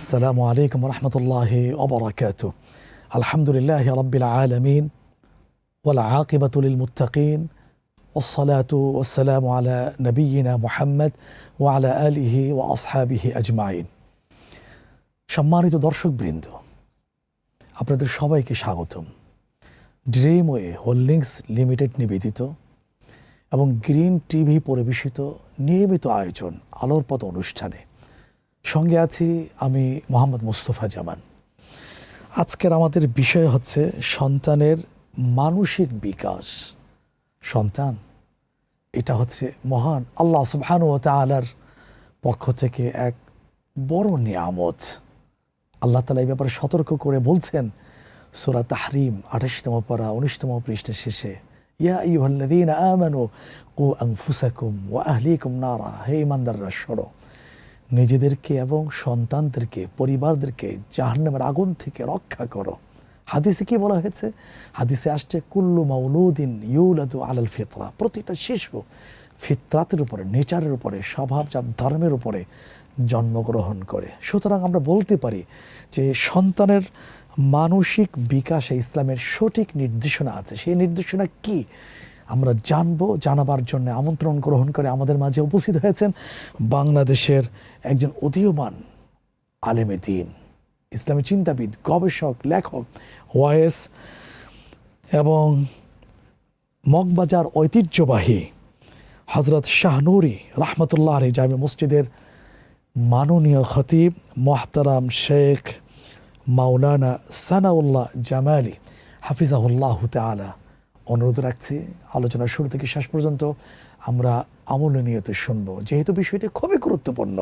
السلام عليكم ورحمة الله وبركاته. الحمد لله رب العالمين والعاقبة للمتقين والصلاة والسلام على نبينا محمد وعلى آله وأصحابه أجمعين. সম্মানিত দর্শকবৃন্দ, আপনাদের সবাইকে স্বাগতম। ড্রিমওয়ে হোল্ডিংস লিমিটেড নিবেদিত এবং গ্রিন টিভি পরিবেশিত নিয়মিত আয়োজন আলোর পথ অনুষ্ঠানে সঙ্গে আছি আমি মোহাম্মদ মুস্তফা জামান। আজকের আমাদের বিষয় হচ্ছে সন্তানের মানসিক বিকাশ। সন্তান এটা হচ্ছে মহান আল্লাহ সুবহানাহু ওয়া তাআলার পক্ষ থেকে এক বড় নিয়ামত। আল্লাহ তাআলা এই ব্যাপারে সতর্ক করে বলছেন সূরা তাহরিম ২৮তম পারা ১৯তম পৃষ্ঠার শেষে, ইয়া আইয়ুহাল্লাযীনা আমানু কু আনফুসাকুম ওয়া আহলিকুম নারা, হে ঈমানদাররা শোনো, নিজেদেরকে এবং সন্তানদেরকে, পরিবারদেরকে জাহান্নামের আগুন থেকে রক্ষা করো। হাদিসে কি বলা হয়েছে? হাদিসে আসছে কুল্লু মাউলুদিন ইউলাদু আলাল ফিতরা, প্রতিটা শিশু ফিতরাতের উপরে, নেচারের উপরে, স্বভাবজাত ধর্মের উপরে জন্মগ্রহণ করে। সুতরাং আমরা বলতে পারি যে সন্তানের মানসিক বিকাশে ইসলামের সঠিক নির্দেশনা আছে। সেই নির্দেশনা কি আমরা জানাবার জন্য আমন্ত্রণ গ্রহণ করে আমাদের মাঝে উপস্থিত হয়েছেন বাংলাদেশের একজন উদীয়মান আলেমে দ্বীন, ইসলামী চিন্তাবিদ, গবেষক, লেখক, ওয়াইস এবং মগবাজার ঐতিহ্যবাহী হযরত শাহনুরী রাহমাতুল্লাহ আলাইহি জামে মসজিদের মাননীয় খতিব মোহতারাম শেখ মাওলানা সানাউল্লাহ জামালি হাফিজাহুল্লাহ তাআলা। অনুরোধ রাখছি আলোচনার শুরু থেকে শেষ পর্যন্ত আমরা আমলে নিয়তে শুনবো, যেহেতু বিষয়টি খুবই গুরুত্বপূর্ণ।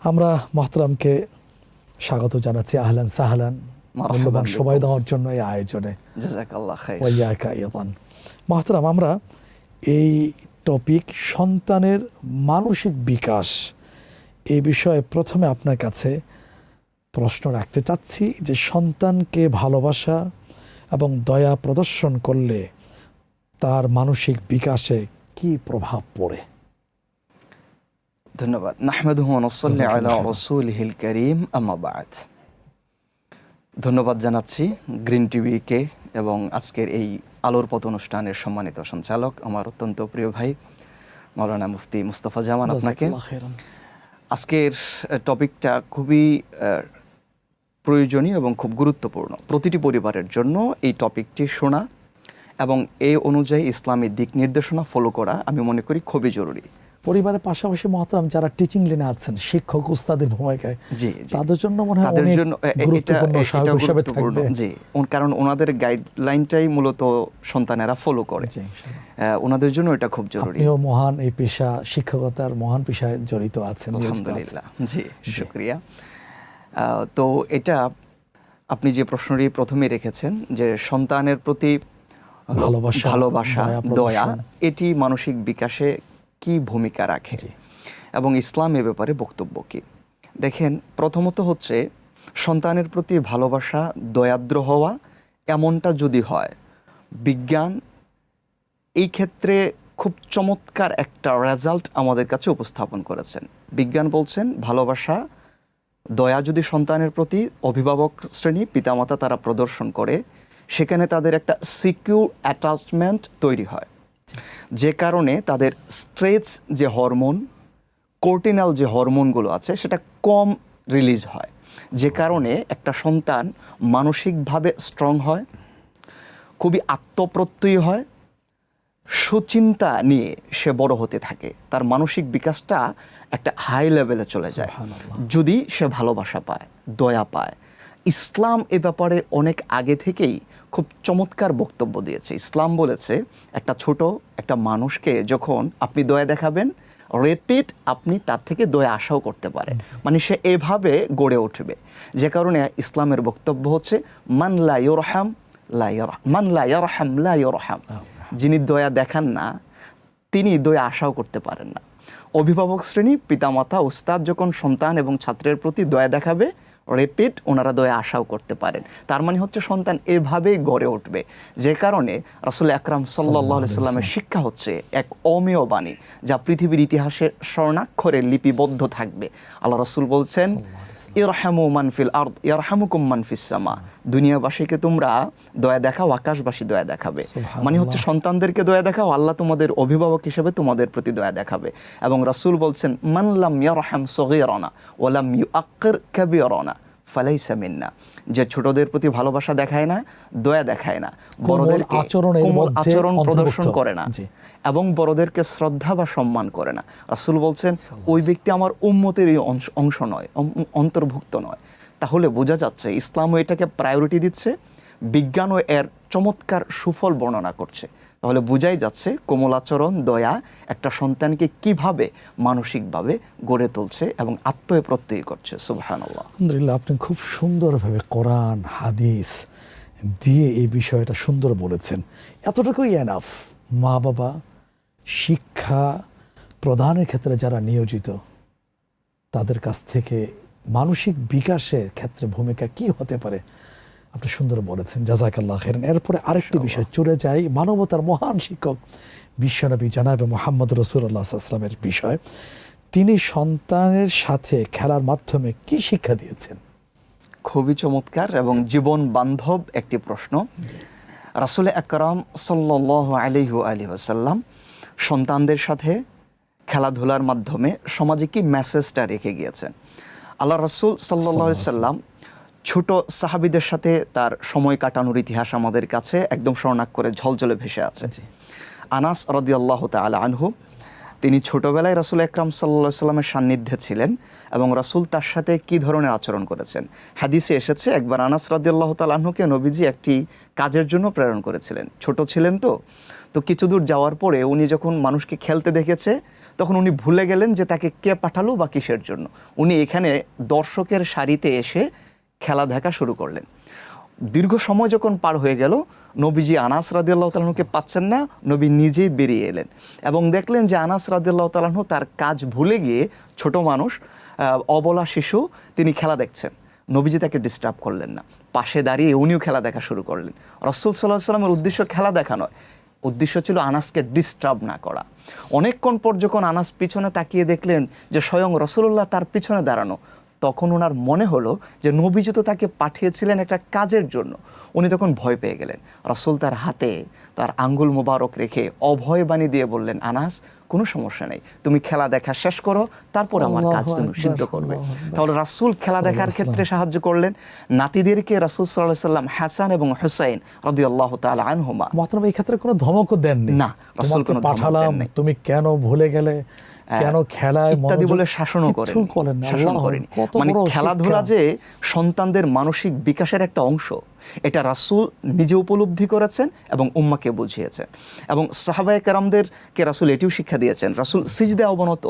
আমরা মোহতারামকে স্বাগত জানাচ্ছি। আহলান সাহলান, মূল্যবান সময় দেওয়ার জন্য এই আয়োজনে। জাযাকাল্লাহ খাইর। ওয়াইয়াকা আইয়াদান। মোহতারাম, আমরা এই টপিক সন্তানের মানসিক বিকাশ, এই বিষয়ে প্রথমে আপনার কাছে প্রশ্ন রাখতে চাচ্ছি যে সন্তানকে ভালোবাসা এবং দয়া প্রদর্শন করলে তার মানসিক বিকাশে কি প্রভাব পড়ে? ধন্যবাদ। নাহমাদুহু ওয়া নুসাল্লি আলা রাসূলিহিল কারীম, আম্মা বা'দ। ধন্যবাদ জানাচ্ছি গ্রিন টিভিকে এবং আজকের এই আলোর পথ অনুষ্ঠানের সম্মানিত সঞ্চালক আমার অত্যন্ত প্রিয় ভাই মাওলানা মুফতি মুস্তাফা জামান আপনাকে। আজকের টপিকটা খুবই প্রয়োজনীয় এবং খুব গুরুত্বপূর্ণ। প্রতিটি পরিবারের জন্য এই টপিকটি শোনা এবং এই অনুযায়ী ইসলামী দিক নির্দেশনা ফলো করা আমি মনে করি খুবই জরুরি। পরিবারের পাশাপাশি মহতারাম যারা টিচিং লাইনে আছেন, শিক্ষক উস্তাদের ভূমিকায়, তাদের জন্য মনে হয় তাদের জন্য গুরুত্বপূর্ণ সহায়ক হিসেবে থাকবে। জি, কারণ ওনাদের গাইডলাইনটাই মূলত সন্তানেরা ফলো করে, ওনাদের জন্য এটা খুব জরুরি। আপনিও মহান এই পেশা, শিক্ষকতার মহান পেশায় জড়িত আছেন। আলহামদুলিল্লাহ, জি, শুকরিয়া। তো এটা আপনি যে প্রশ্নটি প্রথমে রেখেছেন যে সন্তানের প্রতি ভালোবাসা, দয়া, এটি মানসিক বিকাশে কি ভূমিকা রাখে এবং ইসলাম এ ব্যাপারে বক্তব্য কি? দেখেন, প্রথমত হচ্ছে সন্তানের প্রতি ভালোবাসা, দয়াদ্র হওয়া, এমনটা যদি হয়, বিজ্ঞান এই ক্ষেত্রে খুব চমৎকার একটা রেজাল্ট আমাদের কাছে উপস্থাপন করেছেন। বিজ্ঞান বলছেন ভালোবাসা, দয়া যদি সন্তানের প্রতি অভিভাবক শ্রেণী, পিতামাতা তারা প্রদর্শন করে, সেখানে তাদের একটা সিকিউর অ্যাটাচমেন্ট তৈরি হয়, যে কারণে তাদের স্ট্রেস যে হরমোন, কর্টিনাল যে হরমোনগুলো আছে, সেটা কম রিলিজ হয়, যে কারণে একটা সন্তান মানসিকভাবে স্ট্রং হয়, খুবই আত্মপ্রত্যয়ী হয়, সুচিন্তা নিয়ে সে বড় হতে থাকে, তার মানসিক বিকাশটা একটা হাই লেভেলে চলে যায় যদি সে ভালোবাসা পায়, দয়া পায়। ইসলাম এ ব্যাপারে অনেক আগে থেকেই খুব চমৎকার বক্তব্য দিয়েছে। ইসলাম বলেছে একটা মানুষকে যখন আপনি দয়া দেখাবেন, রেপিট আপনি তার থেকে দয়া আশাও করতে পারে, মানে সে এভাবে গড়ে উঠবে। যে কারণে ইসলামের বক্তব্য হচ্ছে মান লা ইরহাম লা ইরহাম, মান লা ইরহাম লা ইরহাম। যিনি দয়া দেখান না, তিনি দয়া আশাও করতে পারেন না। অভিভাবক শ্রেণী, পিতামাতা, উস্তাদ যখন সন্তান এবং ছাত্রের প্রতি দয়া দেখাবে, রিপিট ওনারা দয়া আশাও করতে পারেন। তার মানে হচ্ছে সন্তান এভাবেই গড়ে উঠবে। যে কারণে রাসূল আকরাম সাল্লাল্লাহু আলাইহি সাল্লামের শিক্ষা হচ্ছে এক অমেয় বাণী, যা পৃথিবীর ইতিহাসে স্বর্ণাক্ষরে লিপিবদ্ধ থাকবে। আল্লাহ রাসূল বলছেন, ইরহামু মান ফিল আরদ ইয়ারহামুকুম মান ফিস সামা। দুনিয়াবাসীকে তোমরা দয়া দেখাও, আকাশবাসী দয়া দেখাবে। মানে হচ্ছে সন্তানদেরকে দয়া দেখাও, আল্লাহ তোমাদের অভিভাবক হিসেবে তোমাদের প্রতি দয়া দেখাবে। এবং রাসূল বলছেন, মান লাম ইয়ারহাম সগীরানা ওয়া লাম ইউআক্কির কাবীরানা ফালাইসা মিন্না। যে ছোটদের প্রতি ভালোবাসা দেখায় না, দয়া দেখায় না, বড়দেরকে কোমল আচরণ প্রদর্শন করে না এবং বড়দেরকে শ্রদ্ধা বা সম্মান করে না, রাসূল বলছেন ওই ব্যক্তি আমার উম্মতেরই অংশ নয়, অন্তর্ভুক্ত নয়। তাহলে বোঝা যাচ্ছে ইসলামও এটাকে প্রায়োরিটি দিচ্ছে, বিজ্ঞানও এর চমৎকার সুফল বর্ণনা করছে। তাহলে বোঝাই যাচ্ছে কোমল আচরণ, দয়া একটা সন্তানকে কিভাবে মানসিকভাবে গড়ে তুলছে এবং আত্মপ্রত্যয়ী করছে। সুবহানাল্লাহ। আলহামদুলিল্লাহ, আপনি খুব সুন্দরভাবে কোরআন হাদিস দিয়ে এই বিষয়টা সুন্দর বলেছেন। এতটুকুই এনাফ। মা বাবা শিক্ষা প্রদানের ক্ষেত্রে যারা নিয়োজিত, তাদের কাছ থেকে মানসিক বিকাশের ক্ষেত্রে ভূমিকা কি হতে পারে আপনি সুন্দর বলেছেন, জাযাকাল্লাহ খাইরান। এরপরে আরেকটি বিষয় চলে যাই, মানবতার মহান শিক্ষক বিশ্বনবী জনাবে মুহাম্মদ রাসূলুল্লাহ সাল্লাল্লাহু আলাইহি ওয়াসাল্লামের বিষয়। তিনি সন্তানের সাথে খেলার মাধ্যমে কি শিক্ষা দিয়েছেন? খুবই চমৎকার এবং জীবন বান্ধব একটি প্রশ্ন। রাসূল আকরাম সাল্লাল্লাহু আলাইহি ওয়াসাল্লাম সন্তানদের সাথে খেলাধুলার মাধ্যমে সমাজে কি মেসেজটা রেখে গিয়েছেন। আল্লাহ রাসূল সাল্লাল্লাহু আলাইহি ওয়াসাল্লাম ছোট সাহাবীদের সাথে তার সময় কাটানোর ইতিহাস আমাদের কাছে একদম স্বর্ণাক্ষরে ঝলঝলে ভেসে আছে। আনাস রাদিয়াল্লাহু তাআলা আনহু, তিনি ছোটবেলায় রাসূল আকরাম সাল্লাল্লাহু আলাইহি ওয়াসাল্লামের সান্নিধ্যে ছিলেন এবং রাসূল তার সাথে কী ধরনের আচরণ করেছেন। হাদিসে এসেছে একবার আনাস রাদিয়াল্লাহু তাআলা আনহুকে নবীজি একটি কাজের জন্য প্রেরণ করেছিলেন। ছোট ছিলেন তো কিছু দূর যাওয়ার পরে উনি যখন মানুষকে খেলতে দেখেছে, তখন উনি ভুলে গেলেন যে তাকে কে পাঠালো বা কিসের জন্য। উনি এখানে দর্শকের সারিতে এসে খেলা দেখা শুরু করলেন। দীর্ঘ সময় যখন পার হয়ে গেল, নবীজি আনাস রাদিয়াল্লাহু তাআলা আনহুকে পাচ্ছেন না, নবী নিজেই বেরিয়ে এলেন এবং দেখলেন যে আনাস রাদিয়াল্লাহু তাআলা আনহু তার কাজ ভুলে গিয়ে, ছোট মানুষ, অবলা শিশু, তিনি খেলা দেখছেন। নবীজি তাকে ডিস্টার্ব করলেন না, পাশে দাঁড়িয়ে উনিও খেলা দেখা শুরু করলেন। রাসূল সাল্লাল্লাহু আলাইহি ওয়াসাল্লামের উদ্দেশ্য খেলা দেখা নয়, উদ্দেশ্য ছিল আনাসকে ডিস্টার্ব না করা। অনেকক্ষণ পর যখন আনাস পিছনে তাকিয়ে দেখলেন যে স্বয়ং রাসূলুল্লাহ তার পিছনে দাঁড়ানো, তখন ওনার মনে হলো যে নবীজি তো তাকে পাঠিয়েছিলেন একটা কাজের জন্য। উনি তখন ভয় পেয়ে গেলেন। রাসূল তার হাতে তার আঙ্গুল মোবারক রেখে অভয় বাণী দিয়ে বললেন, আনাস কোনো সমস্যা নেই, তুমি খেলা দেখা শেষ করো, তারপর আমার কাজ তুমি সিদ্ধ করবে। তাহলে রাসূল খেলা দেখার ক্ষেত্রে সাহায্য করলেন। নাতিদেরকে রাসূল সাল্লাল্লাহু আলাইহি ওয়াসাল্লাম হাসান এবং হুসাইন রাদিয়াল্লাহু তাআলা আনহুমা, মাত্র এই ক্ষেত্রে কোনো ধমকও দেননি। না, রাসূল কোনো ধমক দেননি। তুমি কেন ভুলে গেলে, কেন খেলায় ইত্যাদি বলে শাসনও করেননি, শাসন করেনি। মানে খেলাধুলা যে সন্তানদের মানসিক বিকাশের একটা অংশ, এটা রাসূল নিজে উপলব্ধি করেছেন এবং উম্মাকে বুঝিয়েছেন। এবং সাহাবায়ে কেরামদেরকে রাসূল এটিও শিক্ষা দিয়েছেন। রাসূল সিজদায় অবনত,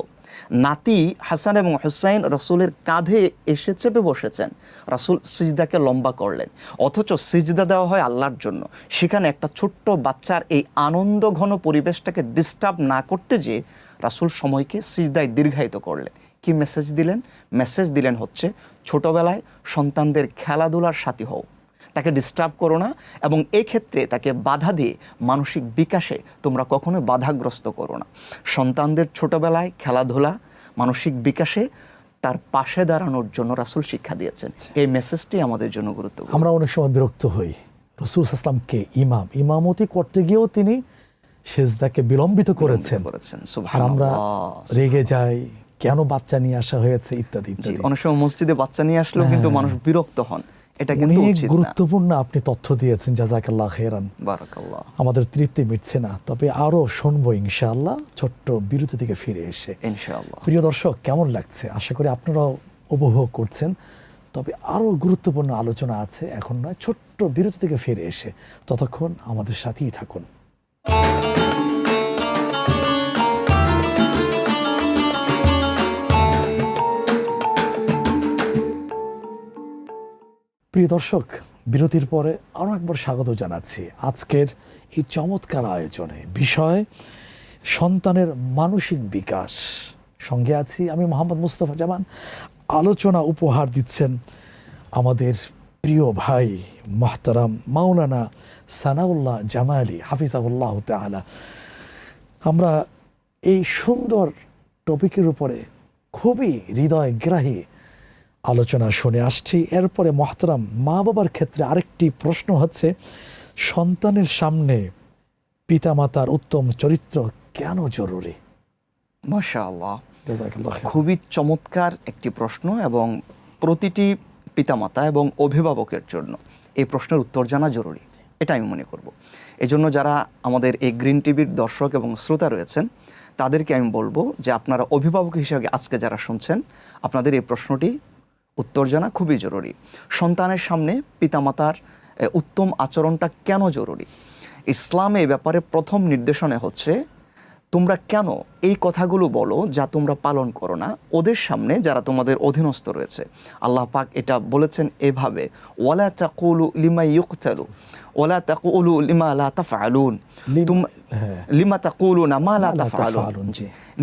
নাতি হাসান এবং হুসাইন রাসূলের কাঁধে এসে চেপে বসেছেন, রাসূল সিজদাকে লম্বা করলেন। অথচ সিজদা দেওয়া হয় আল্লাহর জন্য, সেখানে একটা ছোট্ট বাচ্চার এই আনন্দ ঘন পরিবেশটাকে ডিস্টার্ব না করতে যে রাসূল সময়কে সিজদায় দীর্ঘায়িত করলেন। কি মেসেজ দিলেন? মেসেজ দিলেন হচ্ছে ছোটবেলায় সন্তানদের খেলাধুলার সাথী হও, তাকে ডিস্টার্ব করো না এবং এই ক্ষেত্রে তাকে বাধা দিয়ে মানসিক বিকাশে তোমরা কখনো বাধাগ্রস্ত করো না। সন্তানদের ছোটবেলায় খেলাধুলা, মানসিক বিকাশে তার পাশে দাঁড়ানোর জন্য রাসূল শিক্ষা দিয়েছেন। এই মেসেজটি আমাদের জন্য গুরুত্বপূর্ণ। আমরা অনেক সময় বিরক্ত হই, রাসূল সাল্লাল্লাহু আলাইহি ওয়াসাল্লামকে ইমামতি করতে গিয়েও তিনি সিজদাকে বিলম্বিত করেছেন। আর আমরা রেগে যাই, কেন বাচ্চা নিয়ে আসা হয়েছে ইত্যাদি ইত্যাদি। অনেক সময় মসজিদে বাচ্চা নিয়ে আসলেও কিন্তু মানুষ বিরক্ত হন, এটা কিন্তু উচিত না। গুরুত্বপূর্ণ আপনি তথ্য দিয়েছেন, জাযাকাল্লাহ খাইরান। বারাকাল্লাহ। আমাদের তৃপ্তি মিটছে না, তবে আরো শুনবো ইনশাআল্লাহ ছোট্ট বিরতি থেকে ফিরে এসে। ইনশাআল্লাহ। প্রিয় দর্শক, কেমন লাগছে? আশা করি আপনারাও উপভোগ করছেন। তবে আরো গুরুত্বপূর্ণ আলোচনা আছে, এখন নয়, ছোট্ট বিরতি থেকে ফিরে এসে। ততক্ষণ আমাদের সাথেই থাকুন। প্রিয় দর্শক, বিরতির পরে আরও একবার স্বাগত জানাচ্ছি আজকের এই চমৎকার আয়োজনে। বিষয় সন্তানের মানসিক বিকাশ। সঙ্গে আছি আমি মোহাম্মদ মুস্তাফা জামান। আলোচনা উপহার দিচ্ছেন আমাদের প্রিয় ভাই মুহতারাম মাওলানা সানাউল্লাহ জামালি হাফিজাহুল্লাহ তাআলা, আমরা এই সুন্দর টপিকের উপরে খুবই হৃদয়গ্রাহী আলোচনা শুনে আসছি। এরপরে মুহতারাম, মা বাবার ক্ষেত্রে আরেকটি প্রশ্ন হচ্ছে, সন্তানের সামনে পিতামাতার উত্তম চরিত্র কেন জরুরি? মাশাআল্লাহ, খুবই চমৎকার একটি প্রশ্ন, এবং প্রতিটি পিতামাতা এবং অভিভাবকের জন্য এই প্রশ্নের উত্তর জানা জরুরি, এটা আমি মনে করব। এজন্য যারা আমাদের এই গ্রিন টিভির দর্শক এবং শ্রোতা রয়েছেন, তাদেরকে আমি বলবো যে আপনারা অভিভাবক হিসেবে আজকে যারা শুনছেন, আপনাদের এই প্রশ্নটি উত্তর জানা খুবই জরুরি। সন্তানের সামনে পিতামাতার উত্তম আচরণটা কেন জরুরি? ইসলামে এই ব্যাপারে প্রথম নির্দেশনা হচ্ছে, তোমরা কেন এই কথাগুলো বলো যা তোমরা পালন করো না ওদের সামনে, যারা তোমাদের অধীনস্থ রয়েছে। আল্লাহ পাক এটা বলেছেন এভাবে, ওয়ালা তাকুলু লিমা ইউকতালু ওয়ালা তাকুলু লিমা লা তাফআলুন, লিমা তাকুলুনা মা লা তাফআলুন,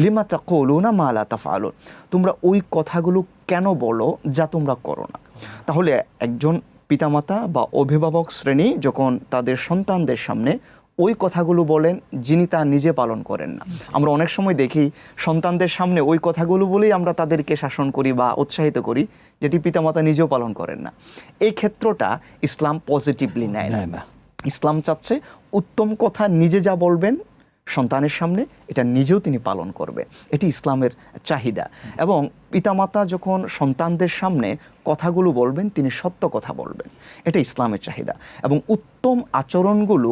লিমা তাকুলুনা মা লা তাফআলুন, তোমরা ওই কথাগুলো কেন বলো যা তোমরা করো না। তাহলে একজন পিতামাতা বা অভিভাবক শ্রেণী যখন তাদের সন্তানদের সামনে ওই কথাগুলো বলেন যিনি তা নিজে পালন করেন না, আমরা অনেক সময় দেখি সন্তানদের সামনে ওই কথাগুলো বলেই আমরা তাদেরকে শাসন করি বা উৎসাহিত করি, যেটি পিতামাতা নিজেও পালন করেন না। এই ক্ষেত্রটা ইসলাম পজিটিভলি নেয় না। ইসলাম চাচ্ছে উত্তম কথা নিজে যা বলবেন সন্তানের সামনে, এটা নিজেও তিনি পালন করবে, এটি ইসলামের চাহিদা। এবং পিতামাতা যখন সন্তানদের সামনে কথাগুলো বলবেন, তিনি সত্য কথা বলবেন, এটা ইসলামের চাহিদা। এবং উত্তম আচরণগুলো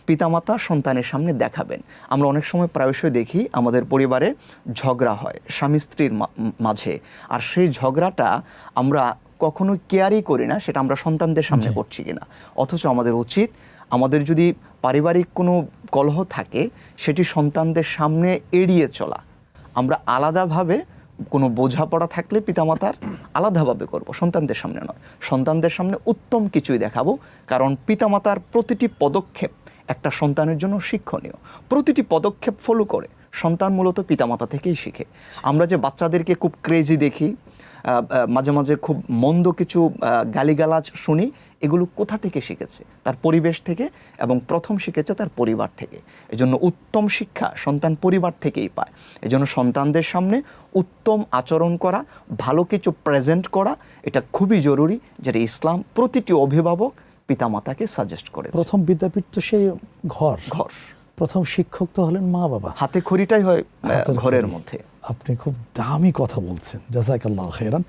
পিতামাতা সন্তানের সামনে দেখাবেন। আমরা অনেক সময় প্রায়শই দেখি আমাদের পরিবারে ঝগড়া হয় স্বামী স্ত্রীর মাঝে, আর সেই ঝগড়াটা আমরা কখনোই কেয়ারই করি না সেটা আমরা সন্তানদের সামনে করছি কিনা। অথচ আমাদের উচিত, আমাদের যদি পারিবারিক কোনো কলহ থাকে সেটি সন্তানদের সামনে এড়িয়ে চলা। আমরা আলাদাভাবে কোনো বোঝাপড়া থাকলে পিতামাতার আলাদাভাবে করব, সন্তানদের সামনে নয়। সন্তানদের সামনে উত্তম কিছুই দেখাবো, কারণ পিতামাতার প্রতিটি পদক্ষেপ একটা সন্তানের জন্য শিক্ষণীয়। প্রতিটি পদক্ষেপ ফলো করে সন্তান মূলত পিতামাতা থেকেই শিখে। আমরা যে বাচ্চাদেরকে খুব ক্রেজি দেখি, মাঝে মাঝে খুব মন্দ কিছু গালিগালাজ শুনি, এগুলো কোথা থেকে শিখেছে? তার পরিবেশ থেকে, এবং প্রথম শিখেছে তার পরিবার থেকে। এজন্য উত্তম শিক্ষা সন্তান পরিবার থেকেই পায়। এজন্য সন্তানদের সামনে উত্তম আচরণ করা, ভালো কিছু প্রেজেন্ট করা, এটা খুবই জরুরি, যেটা ইসলাম প্রতিটি অভিভাবক পিতামাতাকে সাজেস্ট করে। প্রথম বিদ্যাপীঠ তো সেই ঘর, প্রথম শিক্ষক তো হলেন মা বাবা, হাতে খড়িটাই হয় ঘরের মধ্যে। আপনি খুব দামি কথা বলছেন, জাযাকাল্লাহু খাইরান।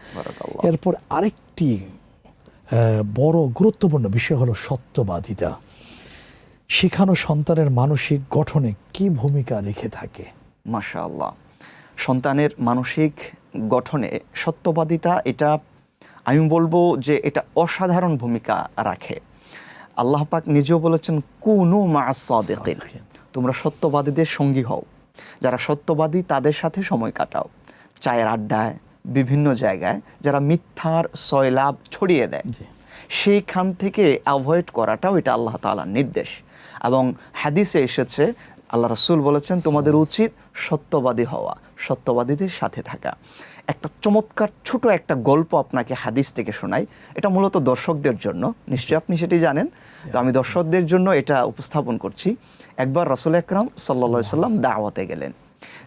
এরপর আরেকটি বড় গুরুত্বপূর্ণ বিষয় হলো সত্যবাদিতা। শিখানো সন্তানের মানসিক গঠনে কি ভূমিকা রেখে থাকে? মাশাআল্লাহ, সন্তানের মানসিক গঠনে সত্যবাদিতা, এটা আমি বলবো যে এটা অসাধারণ ভূমিকা রাখে। আল্লাহ পাক নিজেও বলেছেন, কুনু মা'আস সাদিকিন, তোমরা সত্যবাদীদের সঙ্গী হও। যারা সত্যবাদী তাদের সাথে সময় কাটাও। চায়ের আড্ডায়, বিভিন্ন জায়গায় যারা মিথ্যার সয়লাভ ছড়িয়ে দেয়, সেইখান থেকে অ্যাভয়েড করাটাও এটা আল্লাহ তাআলার নির্দেশ। এবং হাদিসে এসেছে, আল্লাহ রাসূল বলেছেন, তোমাদের উচিত সত্যবাদী হওয়া, সত্যবাদীদের সাথে থাকা। একটা চমৎকার ছোট একটা গল্প আপনাকে হাদিস থেকে শোনাই। এটা মূলত দর্শকদের জন্য, নিশ্চয়ই আপনি সেটি জানেন, তো আমি দর্শকদের জন্য এটা উপস্থাপন করছি। একবার রাসূল আকরাম সাল্লাল্লাহু আলাইহি সাল্লাম দাওয়াতে গেলেন।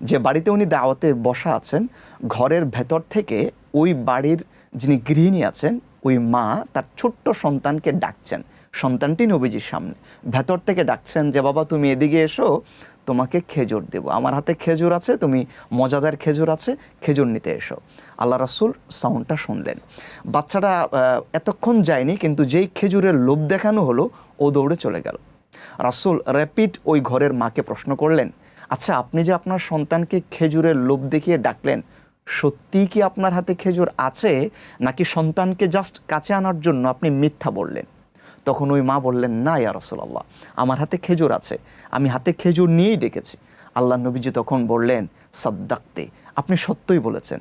যে বাড়িতে উনি দাওয়াতে বসা আছেন, ঘরের ভেতর থেকে ওই বাড়ির যিনি গৃহিণী আছেন, ওই মা তার ছোট্ট সন্তানকে ডাকছেন। সন্তানটি নবীজির সামনে ভেতর থেকে ডাকছেন যে, বাবা তুমি এদিকে এসো, তোমাকে খেজুর দেব, আমার হাতে খেজুর আছে, তুমি মজাদার খেজুর আছে, খেজুর নিতে এসো। আল্লাহ রাসূল সাউন্ডটা শুনলেন। বাচ্চাটা এতক্ষণ যায়নি, কিন্তু যেই খেজুরের লোভ দেখানো হলো, ও দৌড়ে চলে গেল। রাসূল র্যাপিড ওই ঘরের মাকে প্রশ্ন করলেন, আচ্ছা আপনি যে আপনার সন্তানকে খেজুরের লোভ দেখিয়ে ডাকলেন, সত্যিই কি আপনার হাতে খেজুর আছে, নাকি সন্তানকে জাস্ট কাছে আনার জন্য আপনি মিথ্যা বললেন? তখন ওই মা বললেন, না ইয়া রাসূলুল্লাহ, আমার হাতে খেজুর আছে, আমি হাতে খেজুর নিয়েই ডেকেছি। আল্লাহ নবীজি তখন বললেন, সাদ্দাকতে, আপনি সত্যই বলেছেন।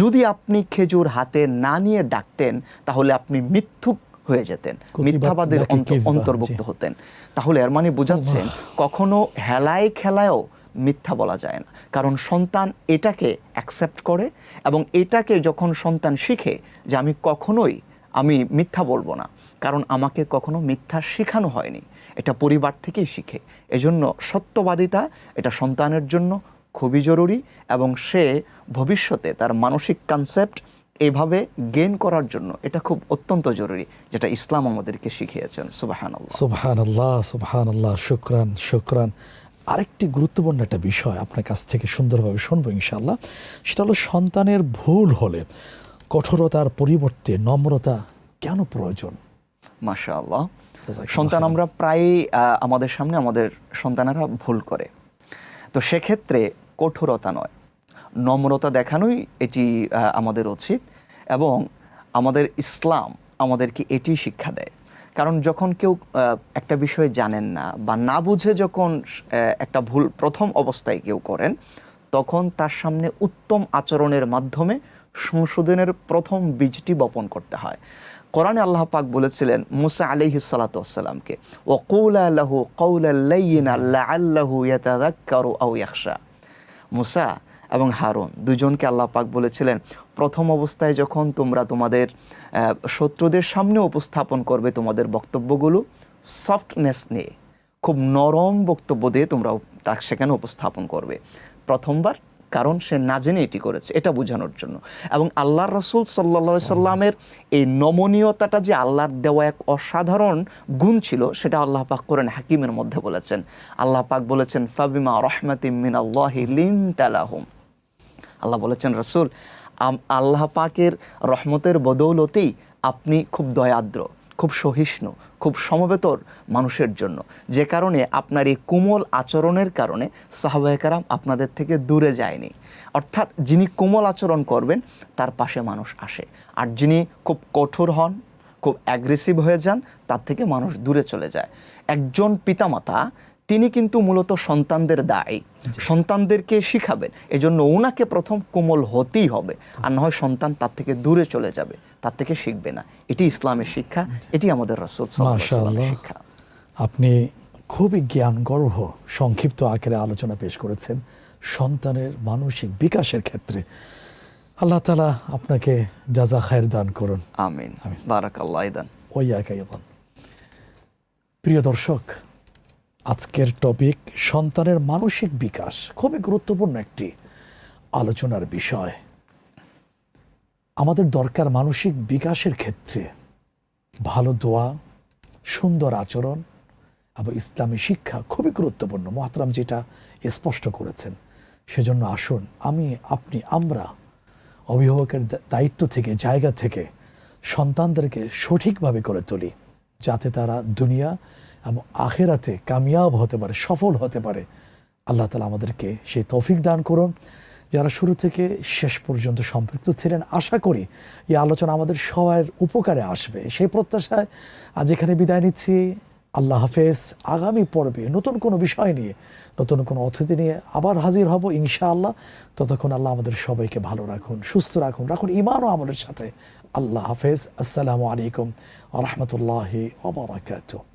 যদি আপনি খেজুর হাতে না নিয়ে ডাকতেন, তাহলে আপনি মিথ্যুক হয়ে যেতেন, মিথ্যাবাদের অন্তর্ভুক্ত হতেন। তাহলে এর মানে বোঝাচ্ছেন, কখনো হেলায় খেলায়ও মিথ্যা বলা যায় না, কারণ সন্তান এটাকে অ্যাকসেপ্ট করে, এবং এটাকে যখন সন্তান শিখে যে আমি কখনোই আমি মিথ্যা বলবো না, কারণ আমাকে কখনো মিথ্যা শেখানো হয়নি, এটা পরিবার থেকেই শিখে। এজন্য সত্যবাদিতা এটা সন্তানের জন্য খুবই জরুরি, এবং সে ভবিষ্যতে তার মানসিক কনসেপ্ট এইভাবে গেইন করার জন্য এটা খুব অত্যন্ত জরুরি, যেটা ইসলাম আমাদেরকে শিখিয়েছেন। সুবহানাল্লাহ, সুবহানাল্লাহ, সুবহানাল্লাহ। শুকরান, শুকরান। আরেকটি গুরুত্বপূর্ণ একটা বিষয় আপনার কাছ থেকে সুন্দরভাবে শুনবো ইনশাআল্লাহ, সেটা হলো সন্তানের ভুল হলে কঠোরতার পরিবর্তে নম্রতা কেন প্রয়োজন? মাশাআল্লাহ। সন্তান আমরা প্রায়ই আমাদের সামনে আমাদের সন্তানেরা ভুল করে, তো সেক্ষেত্রে কঠোরতা নয়, নম্রতা দেখানোই এটি আমাদের উচিত, এবং আমাদের ইসলাম আমাদেরকে এটি শিক্ষা দেয়। কারণ যখন কেউ একটা বিষয় জানেন না বা না বুঝে যখন একটা ভুল প্রথম অবস্থায় কেউ করেন, তখন তার সামনে উত্তম আচরণের মাধ্যমে সংশোধনের প্রথম বীজটি বপন করতে হয়। কোরআনে আল্লাহ পাক বলেছিলেন মুসা আলাইহিস সালাতু ওয়াসসালামকে, ওয়াকুলা লাহু কাওলাল লাইয়িনা লাআল্লাহু ইয়াতাযাক্কারু আও ইয়াখশা। মুসা এবং হারুন দুজনকে আল্লাহ পাক বলেছিলেন, প্রথম অবস্থায় যখন তোমরা তোমাদের শত্রুদের সামনে উপস্থাপন করবে তোমাদের বক্তব্যগুলো, সফটনেস নিয়ে, খুব নরম বক্তব্য দিয়ে তোমরা তা সেখানে উপস্থাপন করবে প্রথমবার, কারণ সে না জেনে এটি করেছে, এটা বোঝানোর জন্য। এবং আল্লাহর রাসূল সাল্লাল্লাহু আলাইহি সাল্লামের এই নমনীয়তাটা যে আল্লাহর দেওয়া এক অসাধারণ গুণ ছিল, সেটা আল্লাহ পাক কোরআন হাকিমের মধ্যে বলেছেন। আল্লাহ পাক বলেছেন, ফাবিমা রাহমাতিম মিনাল্লাহি লিনতা লাহুম। আল্লাহ বলেছেন, রাসূল, আল্লাহ পাকের রহমতের বদৌলতেই আপনি খুব দয়াদ্র, খুব সহিষ্ণু, খুব সমবেতর মানুষের জন্য, যে কারণে আপনার এই কোমল আচরণের কারণে সাহাবায়ে কেরাম আপনাদের থেকে দূরে যায়নি। অর্থাৎ যিনি কোমল আচরণ করবেন তার পাশে মানুষ আসে, আর যিনি খুব কঠোর হন, খুব অ্যাগ্রেসিভ হয়ে যান, তার থেকে মানুষ দূরে চলে যায়। একজন পিতামাতা তিনি কিন্তু মূলত সন্তানদের দায়ী, সন্তানদেরকে শিখাবেন, এজন্য ওনাকে প্রথম কোমল হতেই হবে, আর না হয় সন্তান তার থেকে দূরে চলে যাবে, তার থেকে শিখবে না। এটি ইসলামের শিক্ষা, এটি আমাদের রাসূল সাল্লাল্লাহু আলাইহি ওয়াসাল্লামের শিক্ষা। আপনি খুবই জ্ঞানগর্ভ সংক্ষিপ্ত আকারে আলোচনা পেশ করেছেন সন্তানের মানসিক বিকাশের ক্ষেত্রে। আল্লাহ তাআলা আপনাকে জাযা খায়ের দান করুন। আমিন, বারাকাল্লাহু আইদান ওয়াইয়াকা আইদান। প্রিয় দর্শক, আজকের টপিক সন্তানের মানসিক বিকাশ, খুবই গুরুত্বপূর্ণ একটি আলোচনার বিষয়। আমাদের দরকার মানসিক বিকাশের ক্ষেত্রে ভালো দোয়া, সুন্দর আচরণ এবং ইসলামী শিক্ষা খুবই গুরুত্বপূর্ণ। মুহতারাম যেটা স্পষ্ট করেছেন, সেজন্য আসুন আমি, আপনি, আমরা অভিভাবকের দায়িত্ব থেকে, জায়গা থেকে সন্তানদেরকে সঠিকভাবে করে তুলি, যাতে তারা দুনিয়া এবং আখিরাতে কামিয়াব হতে পারে, সফল হতে পারে। আল্লাহ তাআলা আমাদেরকে সেই তৌফিক দান করুন। যারা শুরু থেকে শেষ পর্যন্ত সম্পৃক্ত ছিলেন, আশা করি এই আলোচনা আমাদের সবার উপকারে আসবে, সেই প্রত্যাশায় আজ এখানে বিদায় নিচ্ছি। আল্লাহ হাফেজ। আগামী পর্বে নতুন কোনো বিষয় নিয়ে, নতুন কোনো অতিথি নিয়ে আবার হাজির হব ইনশাআল্লাহ। ততক্ষণ আল্লাহ আমাদের সবাইকে ভালো রাখুন, সুস্থ রাখুন, রাখুন ঈমান ও আমলের সাথে। আল্লাহ হাফেজ। আসসালামু আলাইকুম ওয়া রাহমাতুল্লাহি ওয়া বারাকাতুহু।